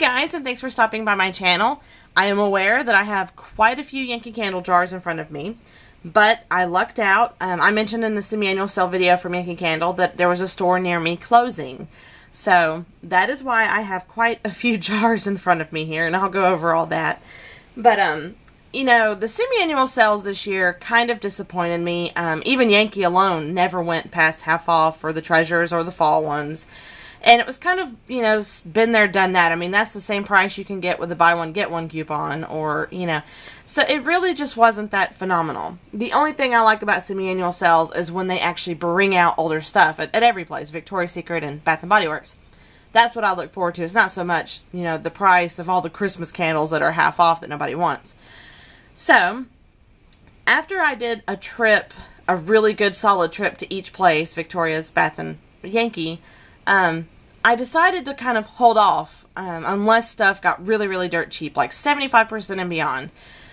guys, and thanks for stopping by my channel. I am aware that I have quite a few Yankee candle jars in front of me, but I lucked out. I mentioned in the semi-annual sale video from Yankee Candle that there was a store near me closing. So that is why I have quite a few jars in front of me here, and I'll go over all that. But, you know, the semi-annual sales this year kind of disappointed me. Even Yankee alone never went past half off for the treasures or the fall ones. And it was kind of, you know, been there, done that. I mean, that's the same price you can get with a buy one, get one coupon, or, you know. So it really just wasn't that phenomenal. The only thing I like about semi-annual sales is when they actually bring out older stuff at every place, Victoria's Secret and Bath & Body Works. That's what I look forward to. It's not so much, you know, the price of all the Christmas candles that are half off that nobody wants. So, after I did a trip, a really good solid trip to each place, Victoria's, Bath, and Yankee, I decided to kind of hold off unless stuff got really, really dirt cheap, like 75% and beyond.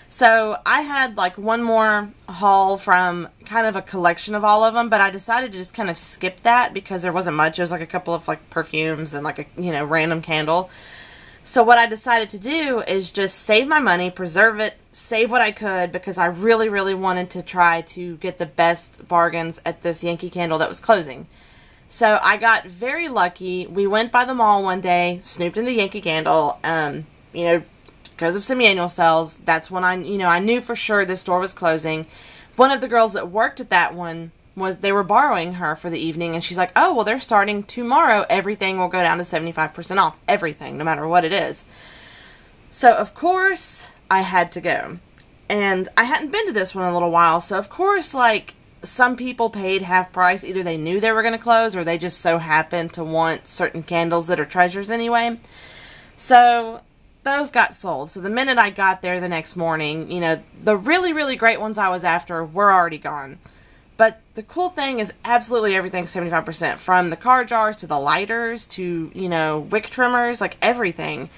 So I had like one more haul from kind of a collection of all of them, but I decided to just kind of skip that because there wasn't much. It was like a couple of like perfumes and like a, you know, random candle. So what I decided to do is just save my money, preserve it, save what I could, because I really, really wanted to try to get the best bargains at this Yankee Candle that was closing. So I got very lucky. We went by the mall one day, snooped into Yankee Candle, you know, because of semi-annual sales. That's when I knew for sure this store was closing. One of the girls that worked at that one, they were borrowing her for the evening, and she's like, oh, well, they're starting tomorrow. Everything will go down to 75% off. Everything, no matter what it is. So, of course, I had to go. And I hadn't been to this one in a little while, so, of course, like, some people paid half price. Either they knew they were going to close or they just so happened to want certain candles that are treasures anyway. So those got sold. So the minute I got there the next morning, you know, the really, really great ones I was after were already gone. But the cool thing is absolutely everything's 75%. From the car jars to the lighters to, you know, wick trimmers, like everything.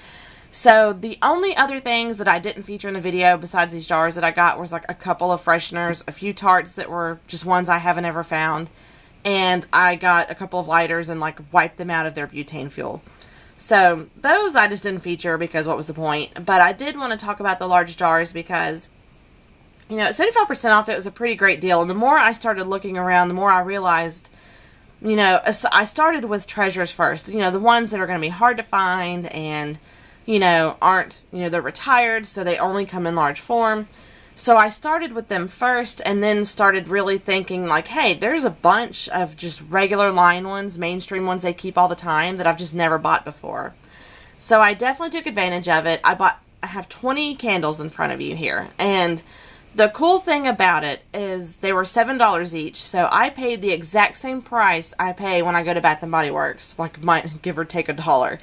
So the only other things that I didn't feature in the video besides these jars that I got was like a couple of fresheners, a few tarts that were just ones I haven't ever found, and I got a couple of lighters and like wiped them out of their butane fuel. So those I just didn't feature because what was the point? But I did want to talk about the large jars because, you know, at 75% off it was a pretty great deal. And the more I started looking around, the more I realized, you know, I started with treasures first. You know, the ones that are going to be hard to find and, you know, aren't, you know, they're retired, so they only come in large form. So I started with them first and then started really thinking like, hey, there's a bunch of just regular line ones, mainstream ones they keep all the time that I've just never bought before. So I definitely took advantage of it. I have 20 candles in front of you here, and the cool thing about it is they were $7 each, so I paid the exact same price I pay when I go to Bath & Body Works, like might give or take $1.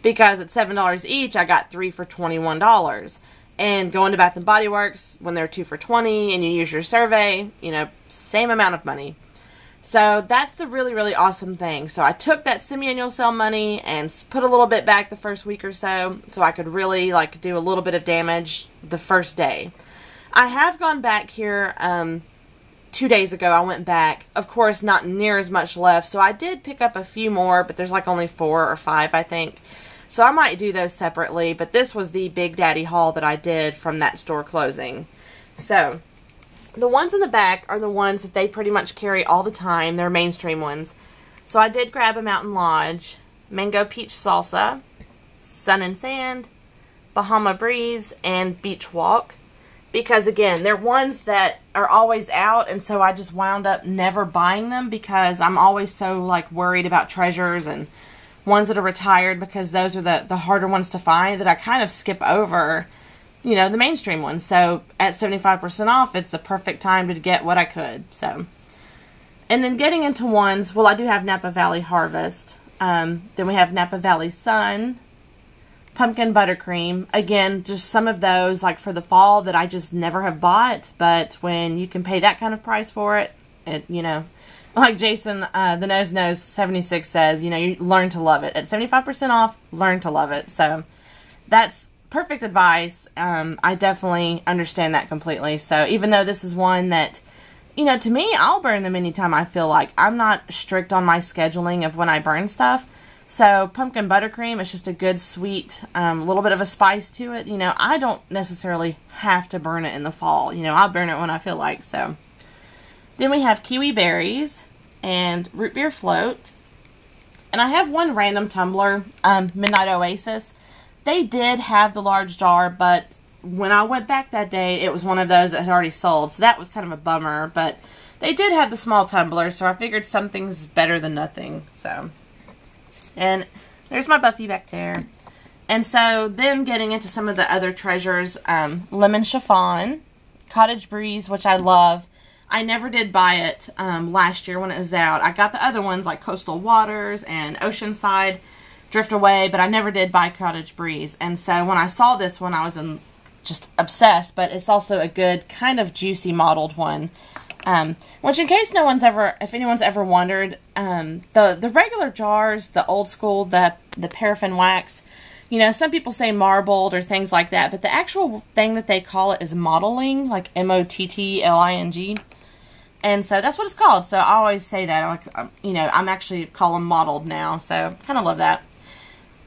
Because at $7 each, I got 3 for $21. And going to Bath & Body Works, when they're 2 for $20 and you use your survey, you know, same amount of money. So that's the really, really awesome thing. So I took that semi-annual sale money and put a little bit back the first week or so I could really, like, do a little bit of damage the first day. I have gone back here 2 days ago. I went back. Of course, not near as much left. So I did pick up a few more, but there's like only 4 or 5, I think. So I might do those separately, but this was the Big Daddy haul that I did from that store closing. So, the ones in the back are the ones that they pretty much carry all the time. They're mainstream ones. So I did grab a Mountain Lodge, Mango Peach Salsa, Sun and Sand, Bahama Breeze, and Beach Walk. Because, again, they're ones that are always out, and so I just wound up never buying them because I'm always so, like, worried about treasures and ones that are retired, because those are the harder ones to find, that I kind of skip over, you know, the mainstream ones. So at 75% off, it's the perfect time to get what I could. So, and then getting into ones, well, I do have Napa Valley Harvest. Then we have Napa Valley Sun, Pumpkin Buttercream. Again, just some of those, like for the fall, that I just never have bought. But when you can pay that kind of price for it, you know, like Jason, the Nose 76 says, you know, you learn to love it. At 75% off, learn to love it. So that's perfect advice. I definitely understand that completely. So even though this is one that, you know, to me, I'll burn them anytime I feel like. I'm not strict on my scheduling of when I burn stuff. So pumpkin buttercream is just a good sweet, little bit of a spice to it. You know, I don't necessarily have to burn it in the fall. You know, I'll burn it when I feel like. So then we have kiwi berries and root beer float. And I have one random tumbler, Midnight Oasis. They did have the large jar, but when I went back that day, it was one of those that had already sold. So that was kind of a bummer, but they did have the small tumbler, so I figured something's better than nothing. So, and there's my Buffy back there. And so then getting into some of the other treasures, lemon chiffon, cottage breeze, which I love. I never did buy it last year when it was out. I got the other ones like Coastal Waters and Oceanside Drift Away, but I never did buy Cottage Breeze. And so when I saw this one, I was just obsessed, but it's also a good kind of juicy mottled one. Which in case if anyone's ever wondered, the regular jars, the old school, the paraffin wax, you know, some people say marbled or things like that, but the actual thing that they call it is mottling, like M-O-T-T-L-I-N-G. And so that's what it's called. So I always say that, like, you know, I'm actually call them mottled now. So kind of love that.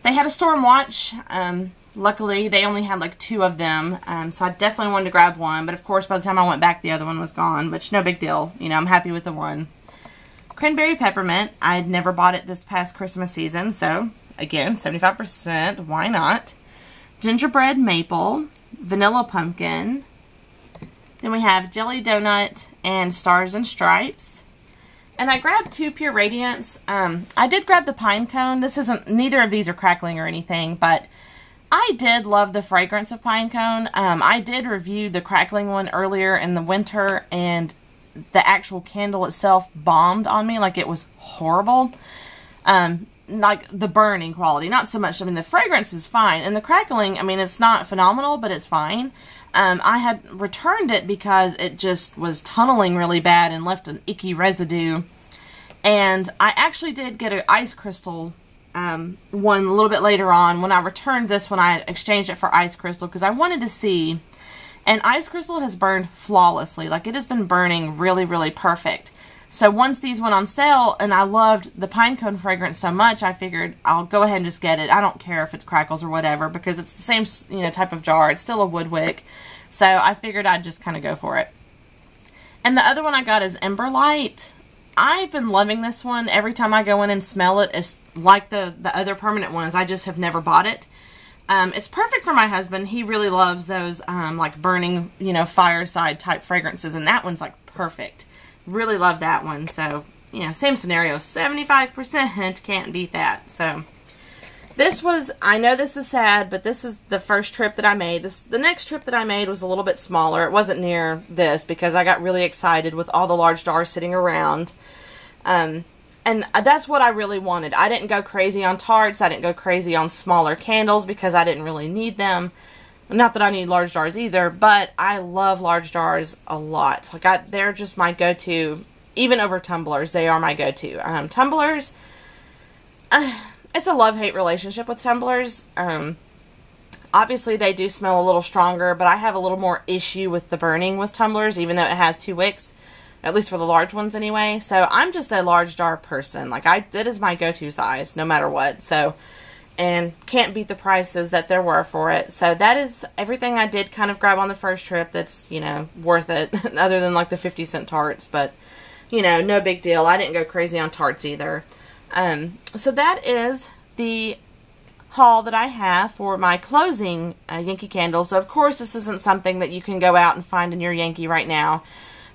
They had a storm watch. Luckily, they only had like 2 of them. So I definitely wanted to grab one. But of course, by the time I went back, the other one was gone. Which, no big deal. You know, I'm happy with the one. Cranberry peppermint. I'd never bought it this past Christmas season. So, again, 75%. Why not? Gingerbread maple. Vanilla pumpkin. Then we have Jelly Donut and Stars and Stripes. And I grabbed 2 Pure Radiance. I did grab the Pine Cone. Neither of these are crackling or anything, but I did love the fragrance of Pine Cone. I did review the crackling one earlier in the winter, and the actual candle itself bombed on me. Like, it was horrible. Like, the burning quality. Not so much, I mean, the fragrance is fine. And the crackling, I mean, it's not phenomenal, but it's fine. I had returned it because it just was tunneling really bad and left an icky residue. And I actually did get an ice crystal one a little bit later on. When I returned this one, I exchanged it for ice crystal because I wanted to see. And ice crystal has burned flawlessly. Like, it has been burning really, really perfect. So once these went on sale, and I loved the Pine Cone fragrance so much, I figured I'll go ahead and just get it. I don't care if it crackles or whatever, because it's the same, you know, type of jar. It's still a wood wick. So I figured I'd just kind of go for it. And the other one I got is Ember Light. I've been loving this one. Every time I go in and smell it, it's like the other permanent ones. I just have never bought it. It's perfect for my husband. He really loves those like burning, you know, fireside type fragrances, and that one's like perfect. Really love that one. So, you know, same scenario. 75% can't beat that. So, this was, I know this is sad, but this is the first trip that I made. The next trip that I made was a little bit smaller. It wasn't near this because I got really excited with all the large jars sitting around. And that's what I really wanted. I didn't go crazy on tarts. I didn't go crazy on smaller candles because I didn't really need them. Not that I need large jars either, but I love large jars a lot. Like, they're just my go-to. Even over tumblers, they are my go-to. Tumblers, it's a love-hate relationship with tumblers. Obviously, they do smell a little stronger, but I have a little more issue with the burning with tumblers, even though it has 2 wicks. At least for the large ones anyway. So, I'm just a large jar person. Like, that is my go-to size, no matter what. So, and can't beat the prices that there were for it. So that is everything I did kind of grab on the first trip that's, you know, worth it. Other than like the 50-cent tarts. But, you know, no big deal. I didn't go crazy on tarts either. So that is the haul that I have for my closing Yankee candles. So of course this isn't something that you can go out and find in your Yankee right now.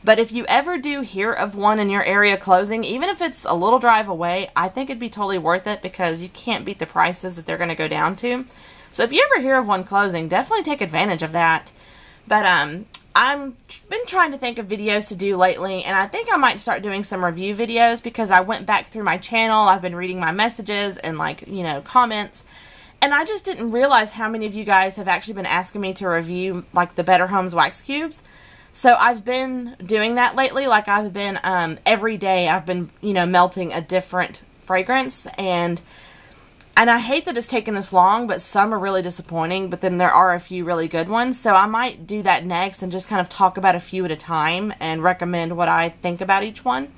But if you ever do hear of one in your area closing, even if it's a little drive away, I think it'd be totally worth it because you can't beat the prices that they're going to go down to. So if you ever hear of one closing, definitely take advantage of that. But I've been trying to think of videos to do lately, and I think I might start doing some review videos because I went back through my channel. I've been reading my messages and, like, you know, comments. And I just didn't realize how many of you guys have actually been asking me to review, like, the Better Homes wax cubes. So I've been doing that lately. Like, I've been, every day I've been, you know, melting a different fragrance. And I hate that it's taken this long, but some are really disappointing. But then there are a few really good ones. So I might do that next and just kind of talk about a few at a time and recommend what I think about each one.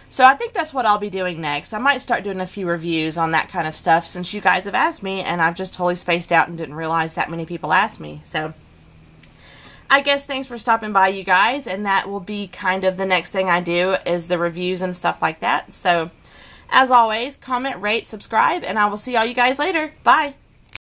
So I think that's what I'll be doing next. I might start doing a few reviews on that kind of stuff since you guys have asked me, and I've just totally spaced out and didn't realize that many people asked me. So I guess thanks for stopping by, you guys, and that will be kind of the next thing I do is the reviews and stuff like that. So as always, comment, rate, subscribe, and I will see all you guys later. Bye!